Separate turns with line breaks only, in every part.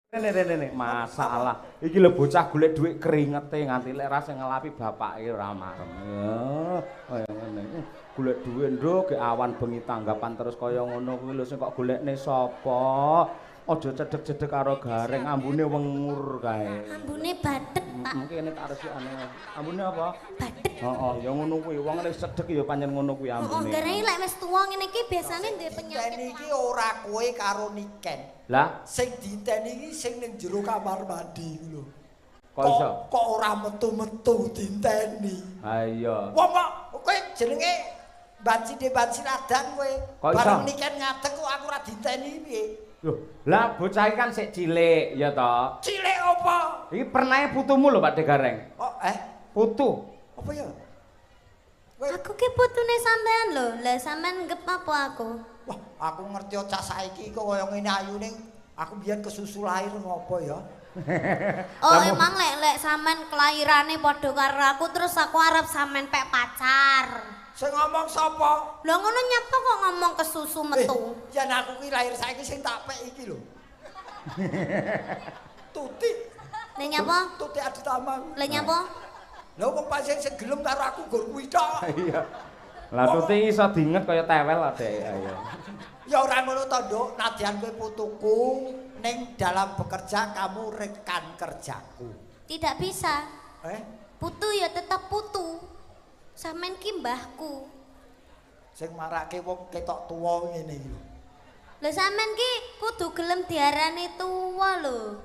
Rene masalah. Iki lho bocah golek dhuwit keringete nganti lek rasa ngelapi bapake ora marem. Kaya ngene iki. Golek dhuwit nduk ge awan bengi tanggapan terus kaya ngono kuwi lho sing kok golekne sapa? Aja cedhek-cedhek karo gareng, ambune wengur kae.
Ambune bathek, Pak.
Kene tak resikane. Ambune apa?
Bathek.
Heeh, ya ngono kuwi. Wong nek cedhek ya pancen ngono kuwi ambune.
Gareng lek wis tuwa ngene iki biasane duwe penyakit.
Dinteni iki ora kowe karo Niken.
Lah,
Sing dinteni iki sing ning jero kamar mandi iku lho.
kok iso?
Kok ora metu-metu dinteni.
Ha iya.
Wong kok kowe jenenge banci ladan kowe.
Kok iso?
Bareng Niken ngadeg kok aku ora dinteni piye?
Loh, lah bocah iki kan sik cilik ya toh.
Cilik apa?
Iki pernahe putumu lho Pak De Gareng.
Oh,
Putu.
apa ya?
Aku ki putune sampean lho. Lah sampean nggep apa aku?
Wah, aku ngerti cah saiki kok kaya ngene ayune. Aku biyen kesusu lahir ngopo ya?
Oh, emang lek sampean kelahirane padha karo aku terus aku arep sampean pek pacar.
Sing ngomong sapa?
Lah ngono nyapa kok ngomong kesusu metu?
Jan aku ki lahir saiki sing tak pek iki lho. Tuti.
Lah nyapa?
Tuti adu tamang.
Lah nyapa?
Lha wong pancen sing gelem karo aku gur kuwi tok.
Iya. Lah tuti iso diinget kaya tewel adek ayo.
Ya ora ngono to, Nduk. Nadyan kowe putuku ning dalam bekerja kamu rekan kerjaku.
Tidak bisa. Putu ya tetap putu. Sampean ki mbahku.
Sing marake wong ketok tuwa ngene iki lho.
Lah sampean ki kudu gelem diarani tuwa lho.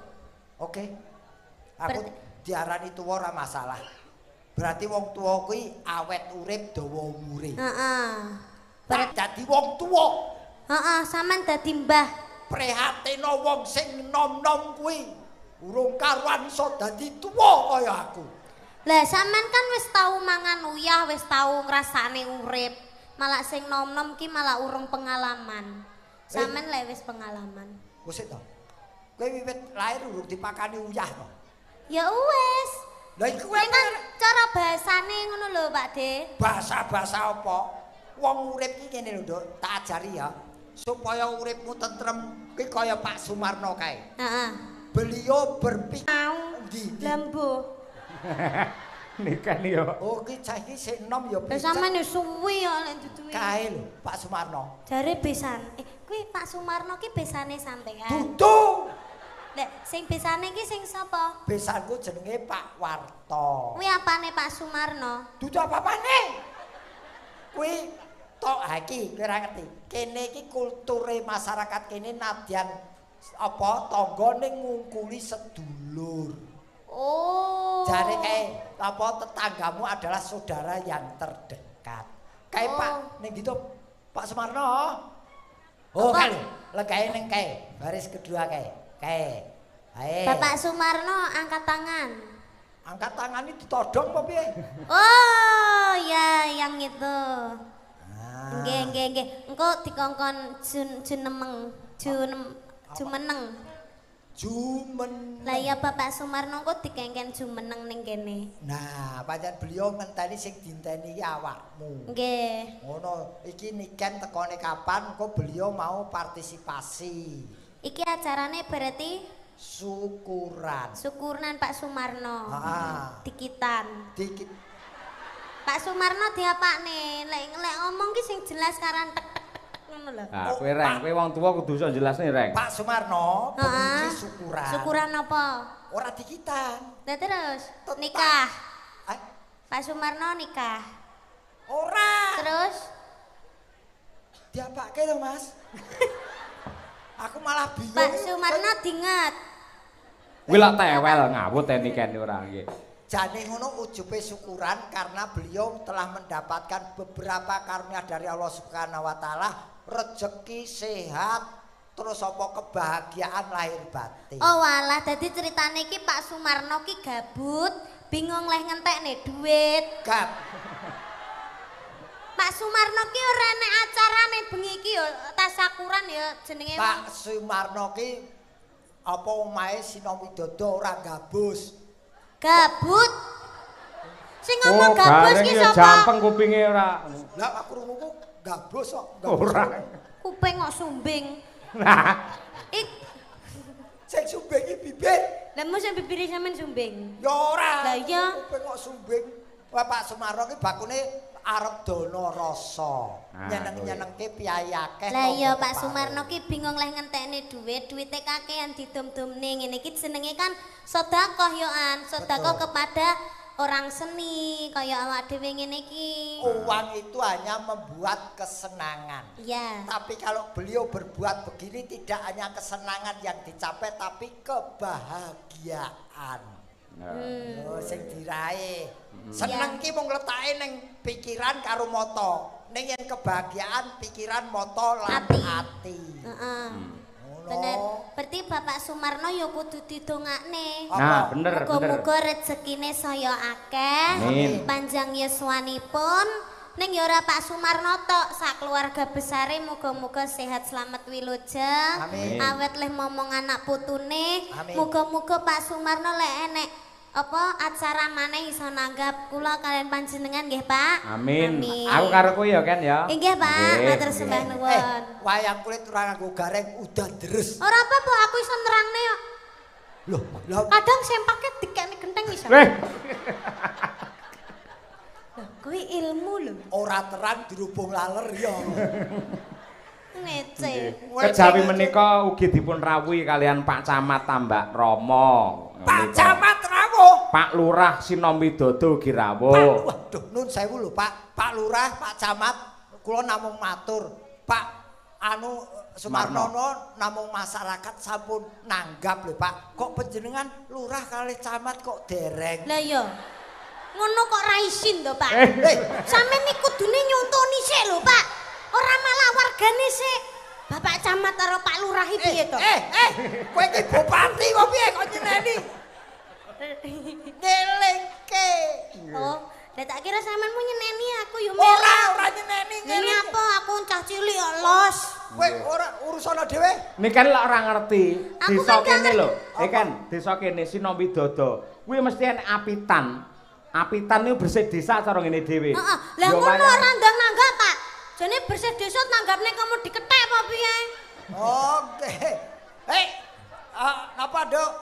Oke. Aku diarani tuwa ora masalah. Berarti wong tuwa kuwi awet urip dawa umure.
Heeh.
Berarti dadi wong tuwa.
Heeh, sampean dadi mbah.
Prihatina wong sing nom-nom kuwi urung karuan iso dadi tuwa kaya aku.
Lah sampean kan wis tau mangan uyah, wis tau ngrasane urip. Malah sing nom-nom ki malah urung pengalaman. Sampean lek wis pengalaman.
Wis to. Kowe wiwit lahir urung dipakani uyah to.
Ya wis.
Lah iku
kan cara bahasane ngono lho, Pak De.
Bahasa-bahasa apa? Wong urip iki ngene lho, Nduk, tak ajari ya. Supaya uripmu tentrem ki kaya Pak Sumarno kae.
Heeh.
Beliau berpikir
ndi? Lambo.
Nikan yo.
Oh, ki cah iki sik enom ya
Lah sampean yo suwi ya lek duduhe.
Kae lho, Pak Sumarno.
Jare besan. Kuwi Pak Sumarno ki besane sampean.
Dudu.
Lek sing besane ki sing sapa?
Besanku jenenge Pak Warto.
Kuwi apane Pak Sumarno?
Dudu apa-apane. Kuwi tok ha iki kowe ora ngerti. Kene iki kulture masyarakat kene nadyan apa tangga ning ngungkuli sedulur.
Oh.
Jare kae apa tetanggamu adalah saudara yang terdekat. Kae Pak ning gitu Pak Sumarno. Oh kan legae ning kae baris kedua kae. Kae. Ae.
Bapak Sumarno angkat tangan.
Angkat tangan itu ditodong apa piye?
Oh, ya yang itu. Nggih. Engko dikongkon jumeneng.
Jumen.
Lah ya Bapak Sumarno kok dikengken jumeneng ning kene.
Nah, pancen beliau ngenteni sing dinteni iki awakmu.
Nggih.
Ngono, iki Niken tekone kapan kok beliau mau partisipasi.
Iki acarane berarti
syukuran.
Syukuran Pak Sumarno.
Heeh.
Dikitan.
Dikit.
Pak Sumarno diapakne? Lek ngomong ki sing jelas karan tek ngono lho.
Ah, kowe Reng, kowe wong tuwa kudu iso jelasne Reng.
Pak Sumarno bengi syukuran.
Syukuran apa?
Ora dikitan.
Lah terus nikah.
Eh?
Pak Sumarno nikah.
Ora.
Terus
diapake lho, Mas? Aku malah bingung.
Pak Sumarno dinget.
Kuwi lak tewel ngawut Niken ora nggih.
Jane ngono ujube syukuran karena beliau telah mendapatkan beberapa karunia dari Allah Subhanahu wa taala, rezeki, sehat, terus apa kebahagiaan lahir batin.
Oh walah, dadi ceritane iki Pak Sumarno ki gabut, bingung leh ngentekne duit.
Gap.
Pak Sumarno ki ora nek acarane bengi iki ya tasyakuran ya jenenge.
Pak Sumarno ki apa omahe Sina Widodo ora gabus.
Gabut. Sing ngomong gabus ki sapa?
Jampeng kupinge ora.
Lah aku krungu gabus kok.
Ora.
Kuping kok sumbing.
Nah.
Sing sumbing iki
Lah mosok bibire sampean sumbing.
Ya ora.
Lah iya.
Kuping kok sumbing. Wah Pak Sumarno ki bakune arep dono rasa. Nyeneng-nyenengke piyayi akeh.
Lah iya Pak Sumarno ki bingung leh ngentekne duwite kakean didom-domne ngene iki jenenge kan sedekah yo an, sedekah kepada orang seni kaya awak dhewe ngene iki.
Uang itu hanya membuat kesenangan.
Iya.
Tapi kalau beliau berbuat begini tidak hanya kesenangan yang dicapai tapi kebahagiaan. Oh, sing diraih. Seneng ki mung letake ning pikiran karo mata. Ning yen kebahagiaan pikiran mata lan ati.
Heeh. Bener. Berarti Bapak Sumarno ya kudu didongakne.
Nah, bener.
Muga-muga rezekine saya akeh, panjang yuswanipun. Ning ya ora Pak Sumarno tok, sak keluarga besare muga-muga sehat selamat wilujeng. Awet leh momong anak putune. Muga-muga Pak Sumarno lek enek apa acara maneh iso nanggap kula kalian panjenengan nggih Pak.
Amin. Aku karo kowe ya Ken ya.
Nggih Pak, matur sembah nuwun.
Wayang kulit ora nganggo gareng udan deres.
Ora apa-apa aku iso nerangne kok.
Loh,
kadang sempake dikene genteng iso.
Weh.
Kuwi ilmu lho.
Ora terang dirubung laler ya.
Ngece.
Kejawi menika ugi dipun rawuhi kalian Pak Camat Tambak Rama.
Pak Camat rawuh.
Pak Lurah Sinom Widodo ugi rawuh.
Waduh, nun sewu lho Pak. Pak Lurah, Pak Camat, kula namung matur. Pak anu Sumarnono namung masyarakat sampun nanggap lho Pak. Kok panjenengan lurah kali camat kok dereng.
Lah iya. Ngono kok ra isin to, Pak. Sampeyan iki kudune nyontoni sik lho, Pak. Ora malah wargane sik. Bapak camat karo Pak Lurah iki piye to?
Kowe iki bupati kok piye kok nyeneni? Ngelingke.
Oh, lah tak kira sampean mau nyeneni aku yo melu.
Ora nyeneni.
Ini apa aku cah cilik kok los.
Kowe ora urusana dhewe.
Nikan lek ora ngerti. Desa kene lho.
Kan
Desa kene Sinom Widodo. Kuwi mesti enek apitan. Apitan niku bersih desa cara ngene dhewe.
Heeh. Lah ngono ora ndang nanggap, Pak. Jane bersih desa nanggapne kamu diketek apa piye?
Oke. Napa, Dok?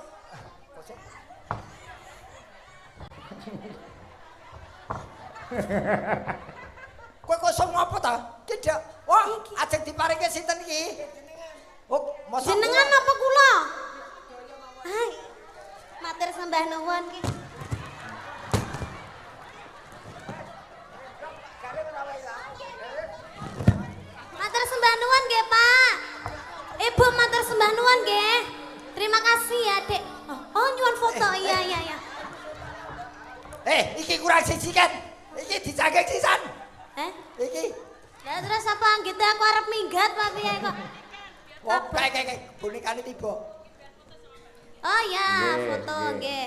Kowe kosong apa ta? Ki Dok. Wah, ajeng diparinge sinten iki? Oh, mosok
jenengan apa kula? Hai. Matur sembah nuwun ki. Matur sembah nuwun nggih, Pak. Ibu matur sembah nuwun nggih. Terima kasih ya, Dek. Oh, nyuwun foto. Iya.
Iki kurang siji kan. Iki dicangkek sisan. Iki.
Lah terus apa anggite aku arep minggat apa piye kok?
Wah, kayak bonikane tiba.
Oh ya, foto nggih.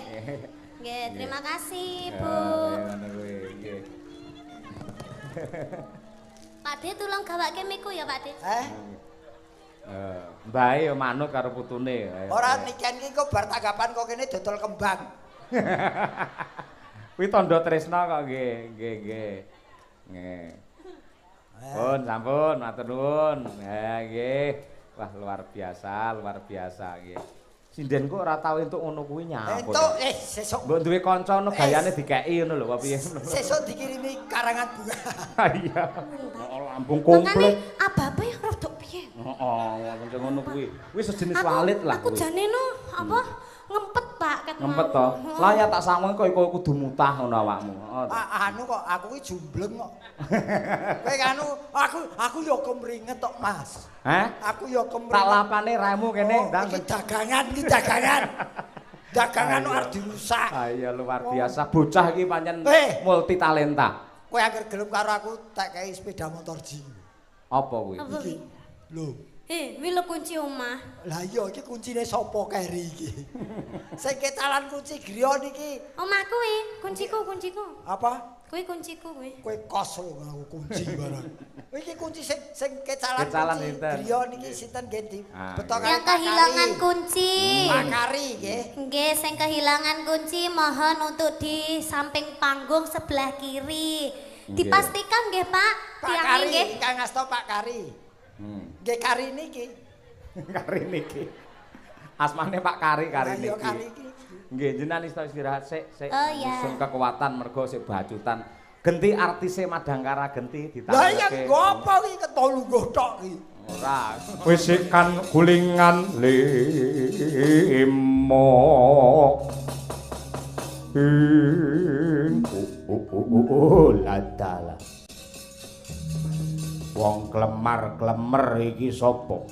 Nggih, terima kasih, Bu. Pak De tulung gawake miku ya, Pak De.
Mbae ya manut karo putune.
Ora niken iki kok bar tanggapan kok kene dodol kembang.
Kuwi tandha tresna kok nggih. Nggih. Pun sampun matur nuwun. Nggih. Wah luar biasa nggih. Sinden kok ora tau entuk ngono kuwi nyapa.
Entuk sesuk.
Mbok duwe kanca ngono gayane dikeki ngono lho apa piye.
Sesuk dikirimi karangan bunga.
Iya. Lampung komplit.
Mangane ababe rada piye?
Heeh, ngono kuwi. Kuwi sejenis walit lah
kuwi. Aku jane no apa ngempet Pak ket.
Ngempet to. Lah ya tak sawung kok kudu mutah ngono awakmu.
Anu kok aku ki jumbleng kok. Kowe anu aku ya kemringet tok Mas.
Hah?
Aku ya kemringet.
Tak lapane remu kene ndang
dagangan. Dagangan arep dirusak.
Iya luar biasa. Bocah iki pancen multi talenta.
Kowe anggere gelem karo aku tak kei sepeda motor ji.
Apa kuwi?
Iki. Lho.
Kuwi lho kunci omah.
Lah iya iki kuncine sapa keri iki? Sing ketalan kunci griya niki.
Omah kuwi, kunciku.
Apa?
Kuwi kunciku kuwi.
Kowe kos lho aku kunci barang. Iki kunci sing kecalan kunci
sinten?
griya niki sinten nggih di betok
Yang kehilangan kunci.
Pak Kari nggih.
Nggih, sing kehilangan kunci mohon untuk di samping panggung sebelah kiri. Dipastikan nggih, Pak.
Pak Kari, Kang Asto Pak Kari. Nggih Kari niki.
Kari niki. Asmane Pak Kari niki.
Kari iki.
Nggih, jenengan istirahat sik,
Oh iya.
Sun kekuatan mergo sik bacutan. Genti artise Madangkara genti ditambahke.
Lah iya ngopo iki ketolungguh tok iki.
Ora. Wisikan gulingan limo. Ladala. Wong klemar-klemer iki sapa?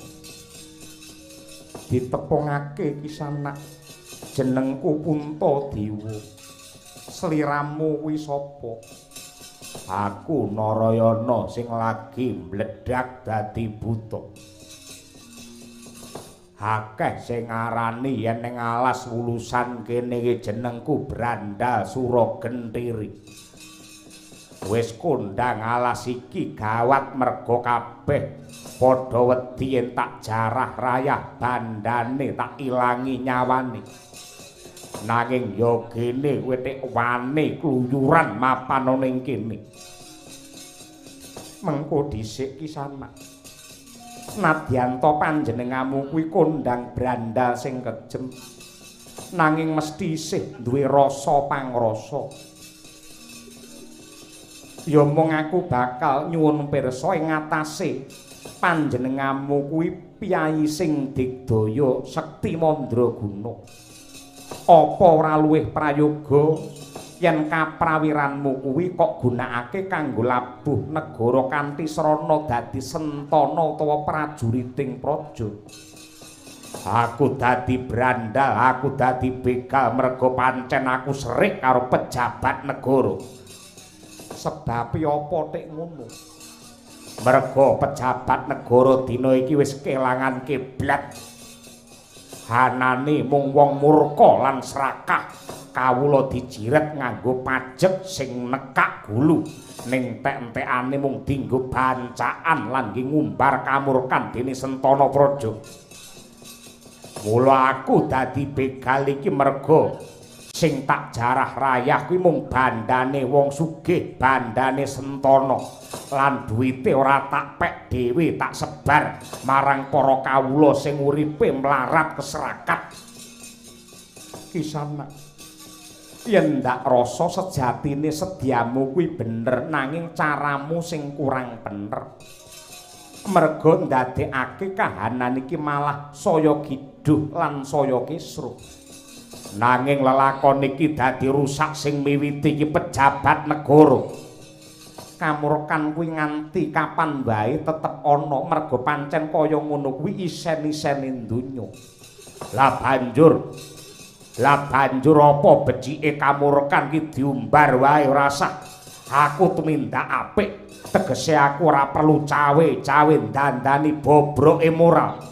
Ditepungake iki sanak. Jenengku Puntadewa. Sliramu kuwi sapa? Aku Narayana sing lagi mbledak dadi buta. Akeh sing ngarani yen ning alas wulusan kene iki jenengku Brandal Suragentiri. Wis kondang alas iki gawat mergo kabeh padha wedi yen tak jarah rayah bandane tak ilangi nyawane. Nanging ya kene kowe tek wani kluyuran mapan ning kene. Mengko dhisik Kisanak. Nadyan to panjenengamu kuwi kondang Brandal sing kejem. Nanging mesti isih duwe rasa pangrasa. Ya mung aku bakal nyuwun pirsa ing ngatasé panjenengamu kuwi piyayi sing digdaya Sekti Mandraguna. Apa ora luwih prayoga yen kaprawiranmu kuwi kok gunakake kanggo labuh negara kanthi srana dadi sentana utawa prajuriting praja. Aku dadi Brandal, aku dadi begal mergo pancen aku serik karo pejabat negara. Sebab apa tek ngono? Mergo pejabat negara dina iki wis kelangan kiblat. Hanane mung wong murka lan serakah. Kawula dijiret nganggo pajek sing nekak gulu. Ning entek-entekane mung dienggo bancaan lan ngumbar kamurkan dene Sentana Praja. Mula aku dadi begal iki mergo sing tak jarah rayah kuwi mung bandane wong sugih, bandane Sentana. Lan duwite ora tak pek dhewe tak sebar marang para kawula sing uripe mlarat keserakat. Kisanak, yen ndak rasa sejatine sediamu kuwi bener nanging caramu sing kurang bener. Mergo ndadekake kahanan iki malah saya giduh lan saya kisruh. Nanging lelakon iki dadi rusak sing miwiti iki pejabat negara. Kamurkan kuwi nganti kapan wae tetep ana mergo pancen kaya ngono kuwi isen-isene donya. Lah banjur apa becike kamurkan ki diumbar wae ora sah. Aku tumindak apik, tegese aku ora perlu cawe-cawe dandani bobroke moral.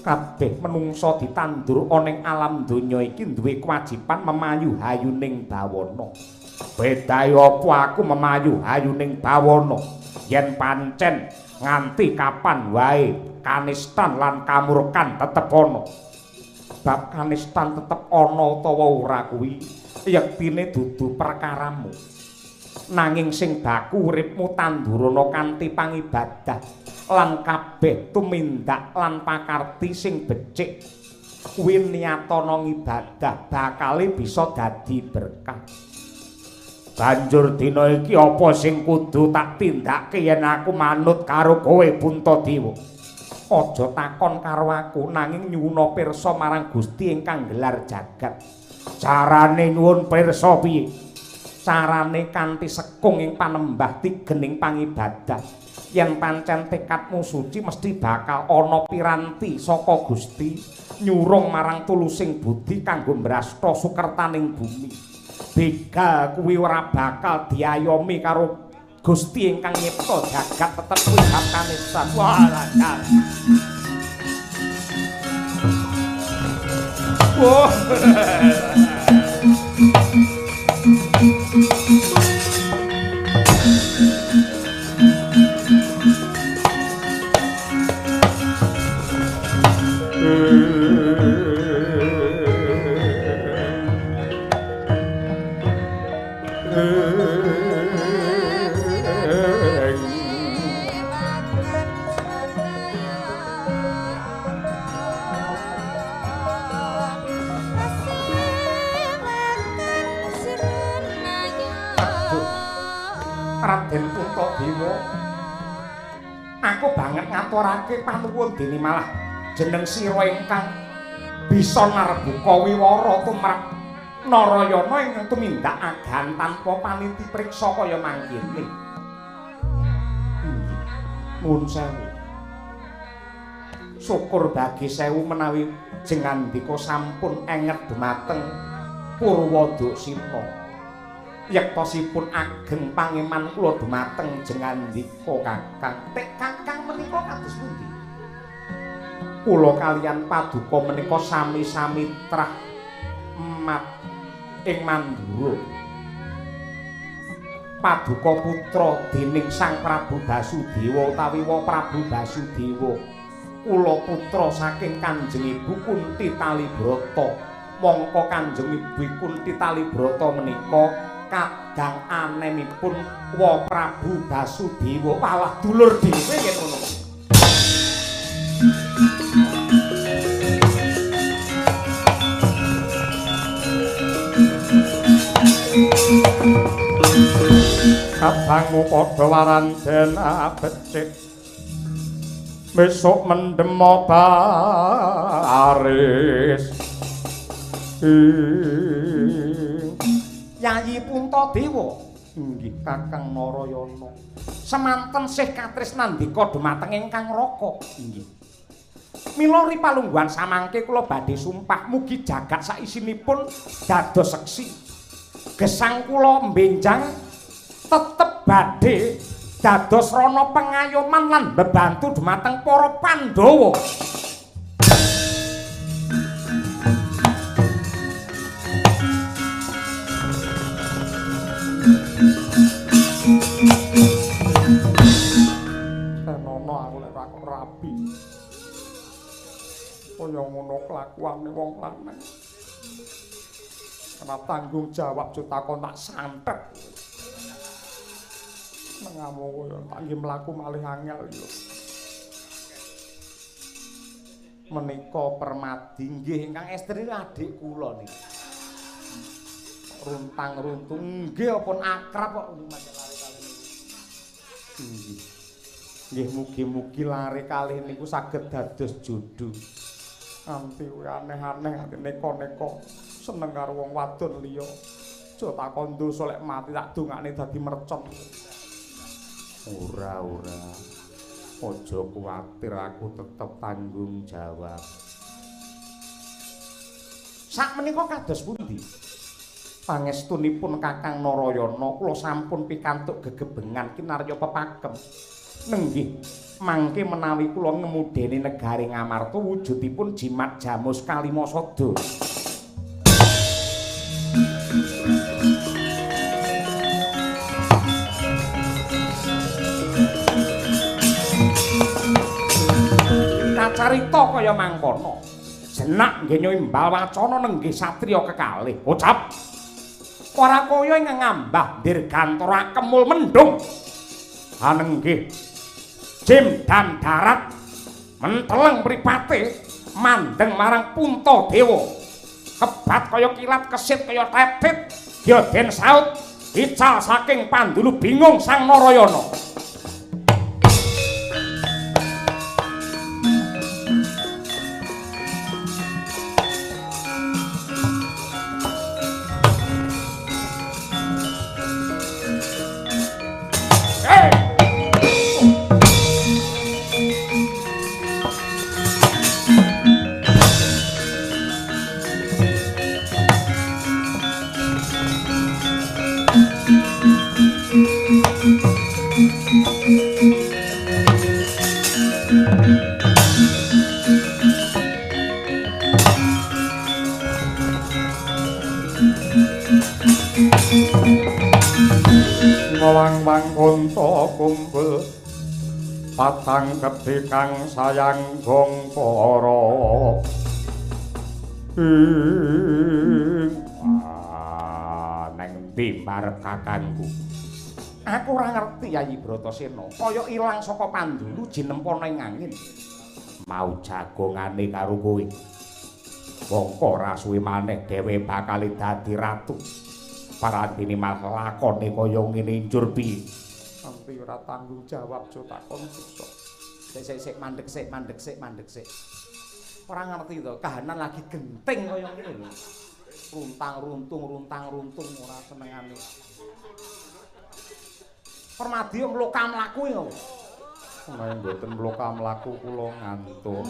Kabeh menungsa ditandur ana ing alam donya iki duwe kewajiban memayu hayuning bawana. Bedae apa aku memayu hayuning bawana yen pancen nganti kapan wae kanistan lan kamurkan tetep ana. Bab kanistan tetep ana utawa ora kuwi yektine dudu perkaramu. Nanging sing baku uripmu tandurana kanthi pangibadah lan kabeh tumindak lan pakarti sing becik kuwi niyatana ngibadah bakale bisa dadi berkah. Banjur dina iki apa sing kudu tak tindakke yen aku manut karo kowe Puntadewa? Aja takon karo aku nanging nyuwuna pirsa marang Gusti ingkang gelar jagat. Carane nyuwun pirsa piye? Carane kanthi sekung ing panembah tigening pangibadah. Yen pancen tekadmu suci mesti bakal ana piranti saka Gusti nyurung marang tulusing budi kanggo mbrasta sukertaning bumi. Begal kuwi ora bakal diayomi karo Gusti ingkang nyipta jagat tetep kuwi hak kanistan. Wah, lancar. Wah. Dewa. Aku banget ngaturake panuwun dene malah jeneng sira ingkang bisa narbuka wiwara tumrap Narayana ing tumindak agan tanpa paniti priksa kaya mangkene. Nuwun sewu. Syukur bagi sewu menawi jengandika sampun enget dumateng Purwadaksina. Yektosipun ageng pangeman kula dumateng jengandika Kakang. Tek Kakang menika kados pundi? Kula kaliyan Paduka menika sami-sami trah mat ing Mandura. Paduka putra dening Sang Prabu Basudewa utawi Prabu Basudewa. Kula putra saking Kanjeng Ibu Kunti Talibrata. Mongko Kanjeng Ibu Kunti Talibrata menika kadang anemipun Prabu Basudewa malah dulur dhewe yen ngono. Kadangmu padha waranten becik besok mendem baris Yayi Puntadewa inggih Kakang Narayana semanten sih katresnandika dumateng ingkang Raka inggih mila ripalungguhan samangke kula badhe sumpah mugi jagat saisinipun dados seksi gesang kula mbenjang tetep badhe dados rana pengayoman lan bebantu dumateng para Pandhawa. Tenono aku lek ora kok rabi. Kaya ngono kelakuane wong lanang. Ana tanggung jawab takon tak santet. Mengamu kaya tak nggih mlaku malih angel yo. Menika Permadi nggih ingkang estri adik kula niki. Runtang-runtung nggih pun akrab kok lare kalih niku. Nggih. Nggih mugi-mugi lare kalih niku saged dados jodoh. Anti aneh-aneh anti neko-neko seneng karo wong wadon liya. Aja takon dosa lek mati tak dongakne dadi mercon. Ora. Aja kuwatir aku tetep tanggung jawab. Sak menika kados pundi? Pangestunipun Kakang Narayana kula sampun pikantuk gegebengan kinarya pepagem. Nenggih mangke menawi kula ngemudeni negari Ngamarta wujudipun jimat Jamus Kalimasada. Kacarita kaya mangkono. Jenak nggih imbal wacana nenggih satriya kekalih. Ucap ora kaya ing ngambah dirgantara kemul mendung. Anenggih Jim dan darat menteleng mripate mandeng marang Puntadewa. Kebat kaya kilat kesit kaya tetit ya den saut ical saking pandulu bingung Sang Narayana. Wang-wang unta kumpul patang gedhe kang sayang gongkara neng ndi marep kakangku. Aku ora ngerti Yayi Bratasena kaya ilang saka pandulu jinempana ing angin. Mau jagongane karo kowe. Mongko ora suwe maneh dhewe bakal dadi ratu. Parandene malah lakone kaya ngene njur piye. Sampai ora tanggung jawab jo takon susah. Sik mandek sik. Ora ngerti to, kahanan lagi genting kaya ngene lho. Runtang-runtung ora senengane. Permadi mloka mlaku ya. Menawi mboten mloka mlaku kula ngantuk.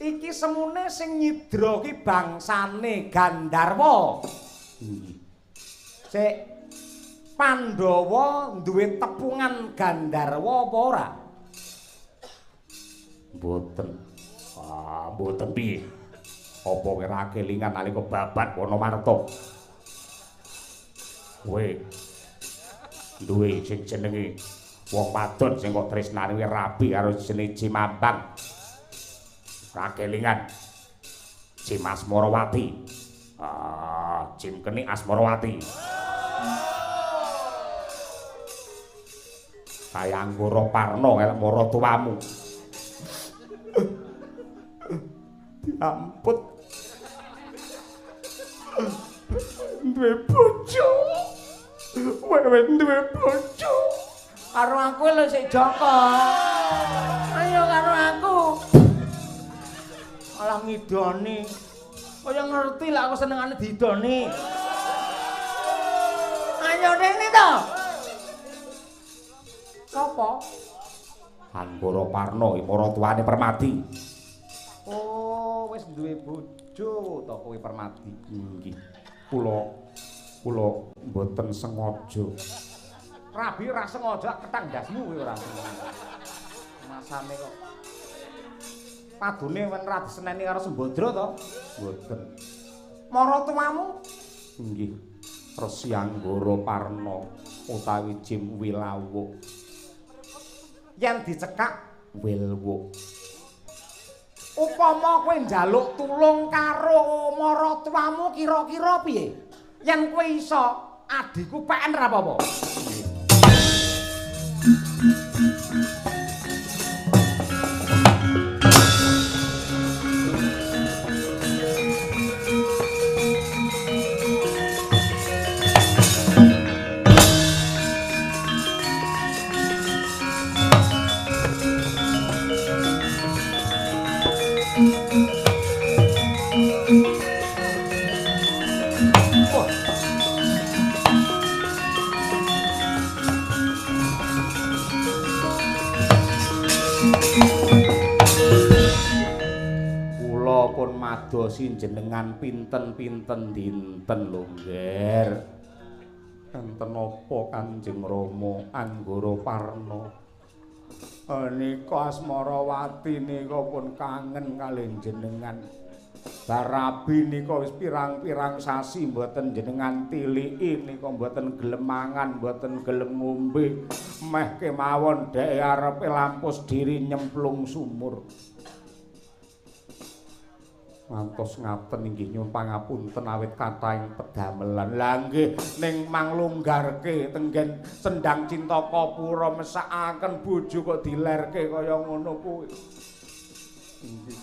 Iki semune sing nyidra ki bangsane Gandharwa. Sik Pandhawa duwe tepungan Gandharwa apa ora? Mboten. Mboten piye? Apa kowe ra kelingan nalika babat Wonomarta? Kowe duwe sing jenenge wong wadon sing kok tresnane rabi karo jenenge Cimambang. Ra kelingan Cim Asmarawati. Cim Keni Asmarawati. Kaya Anggara Parna elek mara tuamu. Diamput. Duwe bojo. Wewe duwe bojo. Karo aku lho sik Joko. Ayo karo aku. Malah ngidoni. Kaya ngerti lah aku senengane didoni. Ayo rene to. Sapa? Anggara Parna iki maratuwane Permadi. Oh, wis duwe bojo to kowe Permadi. Nggih. Kula mboten sengaja. Rabi ora sengaja ketang ndasmu kowe ora. Masane kok padune wen ra diseneni karo Sembadra to? Mboten. Maratuwamu? Nggih. Resi Anggara Parna utawi Jim Wilawuk. Yen dicekak Wilwuk. Upama kowe njaluk tulung karo maratuwamu kira-kira piye? Yen kowe iso, adikku PN ra apa-apa. Madosi jenengan pinten-pinten dinten lho, Ngger. Enten apa Kanjeng Rama Anggara Parna? Nika Asmarawati nika pun kangen kalih jenengan. Barabi nika wis pirang-pirang sasi mboten jenengan tiliki nika mboten gelem mangan, mboten gelem ngombe. Meh kemawon dhek arepe lampus diri nyemplung sumur. Ngantos ngaten inggih nyuwun pangapunten awit kathahing pedamelan. Lah nggih ning manglunggarke tenggen Sendang Cintaka-pura mesakaken bojo kok dilerke kaya ngono kuwi. Inggih.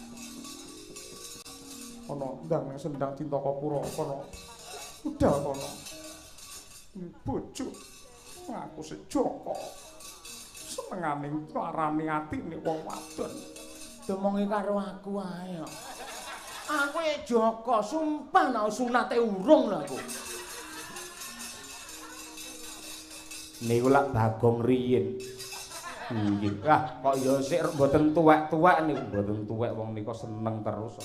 Ana ndang ning Sendang Cintaka-pura kono. Udah kono. Bojo aku sejoko. Senengane larane atine wong wadon. Demongi karo aku ae. Aku ya Joko, sumpah nak sunate urung lah aku. Niku lak Bagong riyin. Nggih. Kok ya sik mboten tuwek-tuwek niku, mboten tuwek wong nika seneng terus.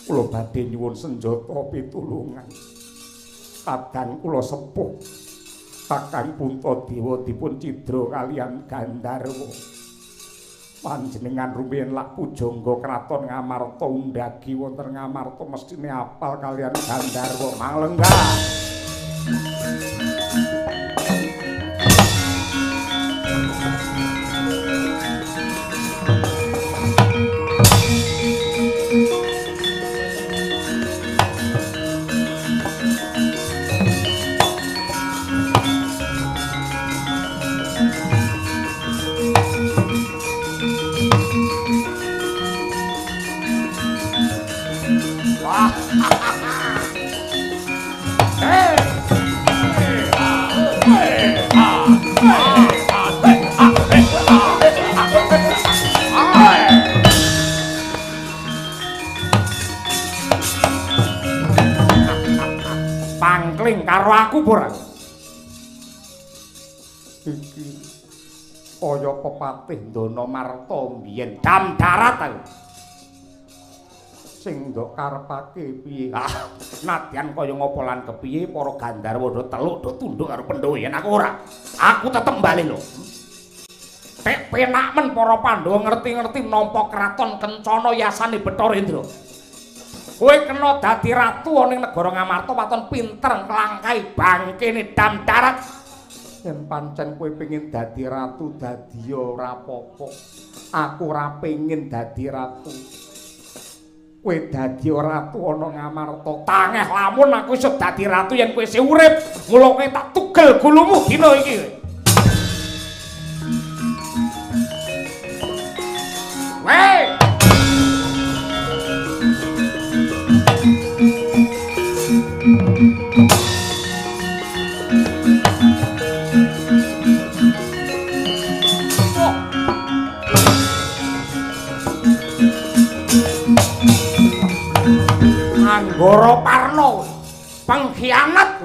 Kula badhe nyuwun senjata pitulungan. Kadang kula sepuh. Kakang Puntadewa dipun cidra kaliyan Gandharwa. Panjenengan rumiyin lak pujangga kraton Ngamarta undhagi wonten Ngamarta mestine apal kaliyan Gandharwa Manglenggah. Hey! jangkling karo aku ora. Iki kaya pepatih Danamarta mbiyen dam darat aku. Sing ndok karepake piye? Nadyan kaya ngopo lan kepiye para Gandharwa do teluk do tunduk karo Pandhawa yen aku ora. Aku tetep bali lho. Pek penak men para Pandhawa ngerti-ngerti nampa kraton Kencana yasane Bathara kowe kena dadi ratu ning negara Ngamarta waton pinter nglangkai bangkene dam darat. Yen pancen kowe pengin dadi ratu dadi ora apa-apa. Aku ora pengin dadi ratu. Kowe dadi ratu ana Ngamarta. Tangeh lamun aku iso dadi ratu yen kowe isih urip. Mula kowe tak tugel gulumu dina iki. Weh! Anggara Parna pengkhianat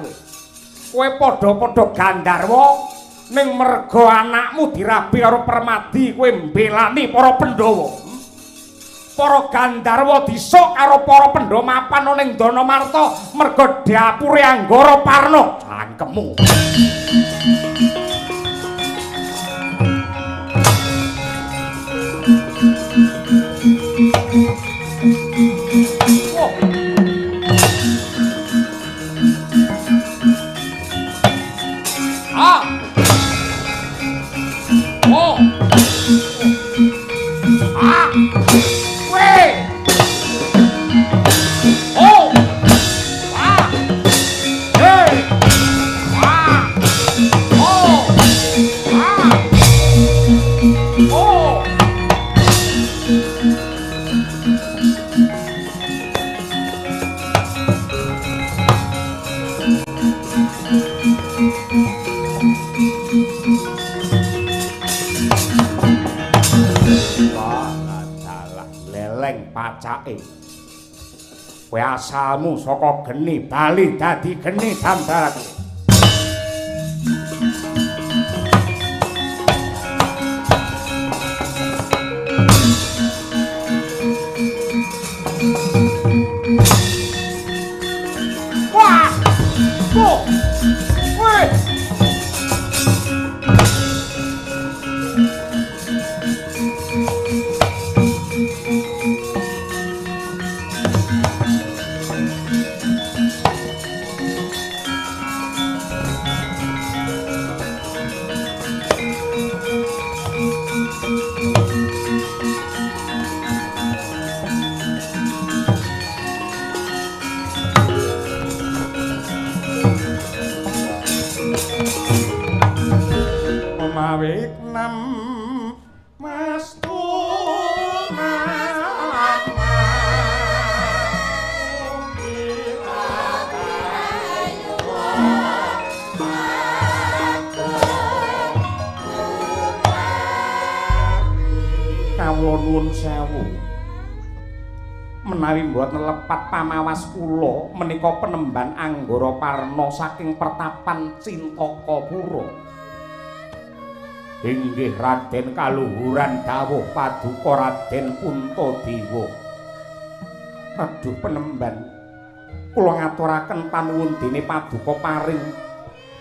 kowe padha-padha Gandharwa ning merga anakmu dirabi karo Permadi kowe mbelani para Pandhawa. Para Gandharwa disuk karo para Pandhawa mapan ning Danamarta merga dapure Anggara Parna. Cangkemmu. Kowe asalmu saka geni bali dadi geni dam darat. Wah! Oh! Weh! Mawit nem mastu kawula nuwun sewu menawi mboten lepat pamawas kula menika penemban Anggara Parna saking pertapan Cintakapura. Inggih Raden kaluhuran dawuh paduka Raden Puntadewa. Aduh penemban, kula ngaturaken panuwun dene paduka paring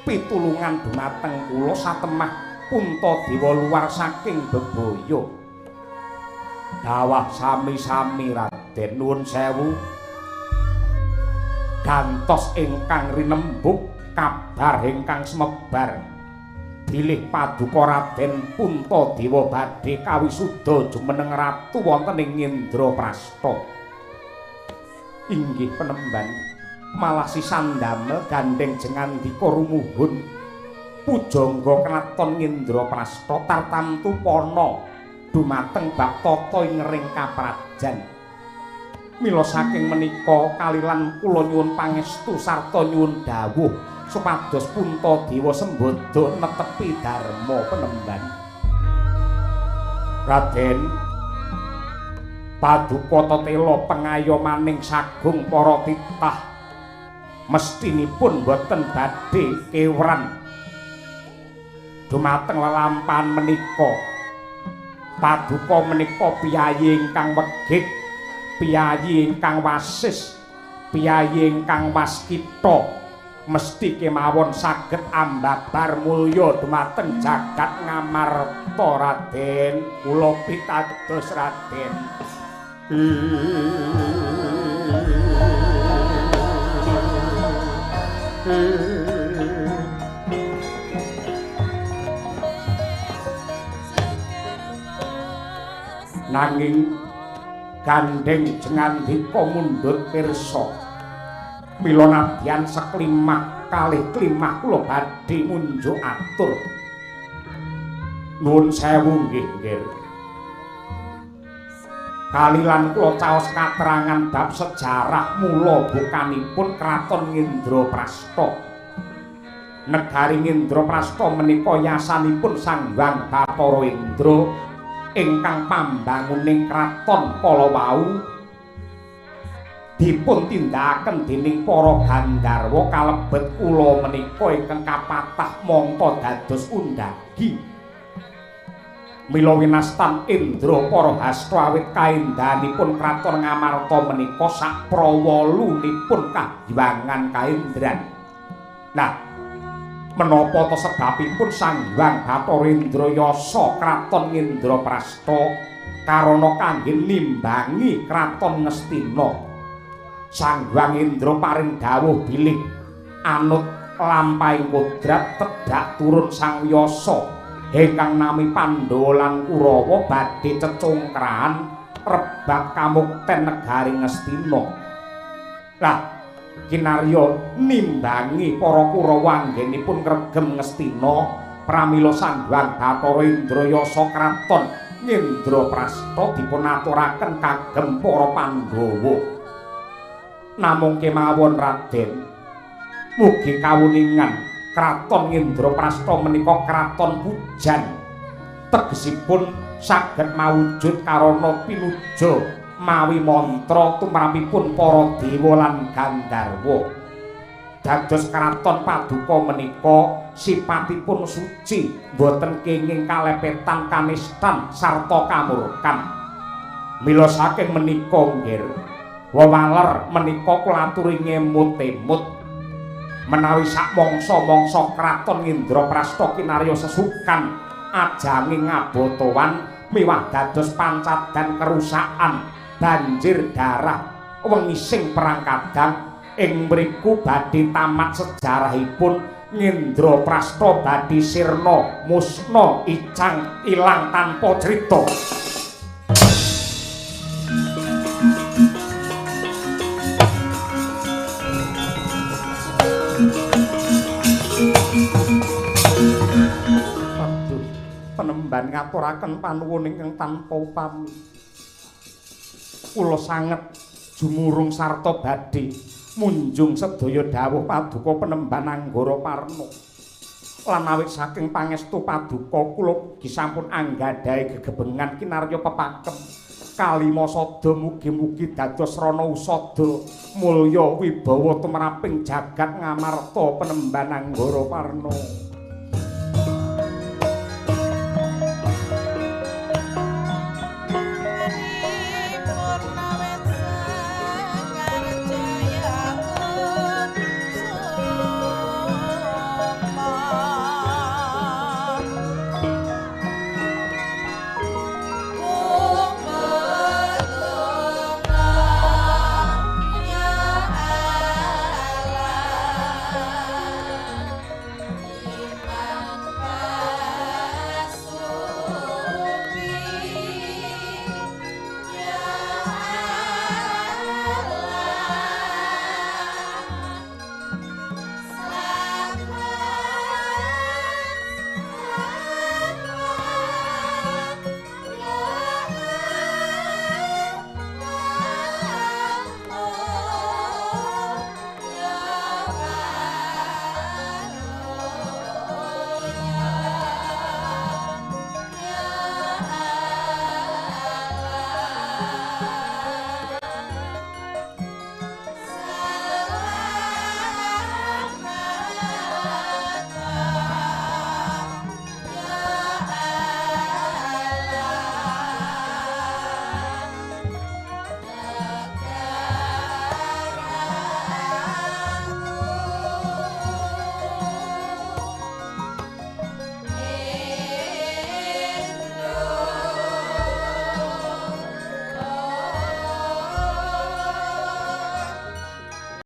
pitulungan dumateng kula satemah Puntadewa luar saking bebaya. Dawah sami-sami Raden nuwun sewu. Gantos ingkang rinembuk kabar ingkang semebar. Bilih paduka Raden Puntadewa badhe kawisuda jumeneng ratu wonten ing Indraprastha. Inggih penemban malah sisandamel gandeng jengandika rumuhun pujangga kraton Indraprastha tartamtu pana dumateng bab tata ing ring kaprajan. Mila saking menika kalilan kula nyuwun pangestu sarta nyuwun dawuh supados Puntadewa sembodo netepi dharma penemban. Raden paduka tetela pengayomaning sagung para titah mestinipun boten badhe kewran dumateng lelampahan menika. Paduka menika piyayi ingkang wegik, piyayi ingkang wasis, piyayi ingkang waskita, mesti kemawon saged ambabar mulya dumateng jagat ngamarta Raden. Kula pitados Raden. Nanging gandeng jengandika mundhut pirsa, mila nadyan seklimah kalih klimah kula badhe ngunjuk atur. Nuwun sewu nggih, nggih. Kalilan kula caos katerangan bab sejarah mula bukanipun Kraton Ngendraprasta. Negari Ngendraprasta menika yasanipun Sang Hyang Bathara Indra ingkang pambanguning kraton kala wau dipun tindakaken dening para Gandharwa kalebet kula menika ingkang kapatah mangka dados undhagi. Mila winastan Indra para hasta awit kaendhanipun kraton Ngamarta menika sak prawolunipun kahywangan kaendran. Nah, menapa to sebabipun Sang Hyang Bathara Indrayasa kraton Ngendraprasta karana kangge nimbangi kraton Ngastina. Sang Hyang Indra paring dawuh bilih anut lampahing kodrat tedhak turun Sang Yasa ingkang nami Pandhawa lan Kurawa badhe cecungkrahan rebab kamukten negari Ngastina. Lah kinarya nimbangi para Kurawa anggenipun ngregem Ngastina pramila Sang Hyang Bathara Indrayasa kraton Ngendraprasta dipun aturaken kagem para Pandhawa. Namung kemawon Raden, mugi kawuningan kraton Ngendraprasta menika kraton pujan, tegesipun saged mawujud karana pinuja mawi mantra tumrapipun para dewa lan Gandharwa. Dados kraton Paduka menika sipatipun suci, boten kenging kalepetan kanistan sarta kamurkan. Mila saking menika nggih wewaler menika kula aturi ngemut-emut menawi sak mangsa-mangsa kraton Ngendraprasta kinarya sesukan ajanging ngabotowan miwah dados pancadan kerusakan banjir darah wengising perang kadang ing mriku badhe tamat sejarahipun Ngendraprasta badhe sirna musna icang ilang tanpa crita. Penemban ngaturaken panuwun ingkang tanpa upami. Kula sanget jumurung sarta badhe munjung sedaya dawuh Paduka Penemban Anggara Parna. Lan awit saking pangestu Paduka kula ugi sampun anggadhahi gegebengan kinarya pepakem kalima sada mugi-mugi dados rana usada mulya wibawa tumraping jagat Ngamarta Penemban Anggara Parna.